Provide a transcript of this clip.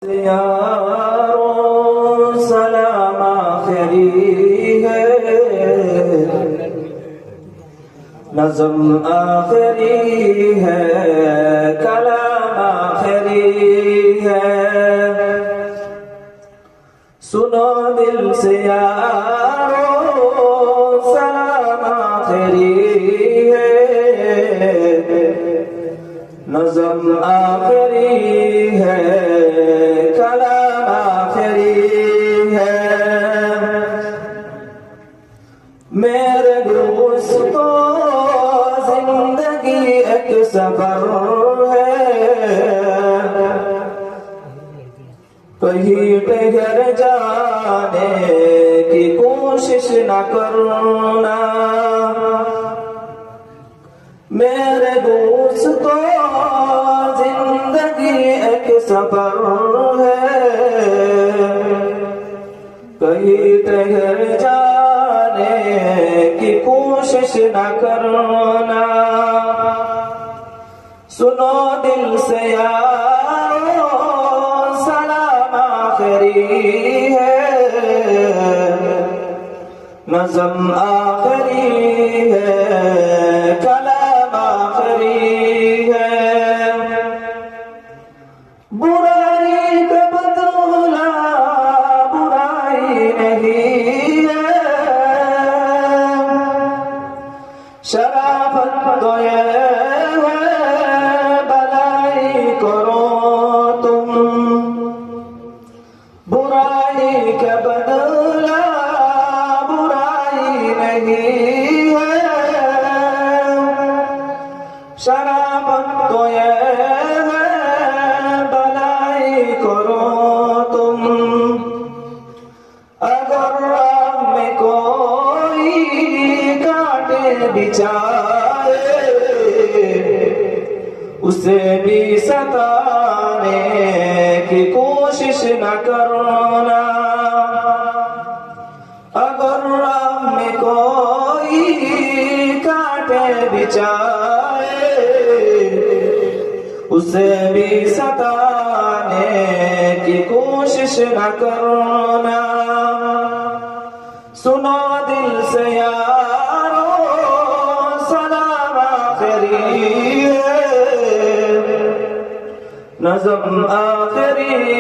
यारों सलाम आखिरी है, नज़्म आखिरी है, कलाम आखिरी है। सुनो दिल से यारों सलाम आखिरी है, नज़्म आखिरी है, कलाम आखिरी है। मेरे दोस्तों जिंदगी एक सफर है, कहीं ठहर जाने की कोशिश न करना। मेरे दोस्तों जिंदगी एक सफर है, कहीं ठहर जाने की कोशिश न करना। सुनो दिल से यारो सलाम आखिरी है, नज़्म आखिरी है, कलाम आखिरी है। बुराई का बदला बुराई नहीं है, शराफत तो ये है भलाई करो तुम। बुराई का बदला बुराई नहीं है, शराफत तो ये है भलाई करो तुम। अगर राह में कोई कांटे बिछाए, उसे भी सताने की कोशिश न करना। अगर राह में कोई कांटे बिछाए, उसे भी सताने की कोशिश न करना। सुनो दिल से यारो सलाम आखिरी है, नज़्म आखिरी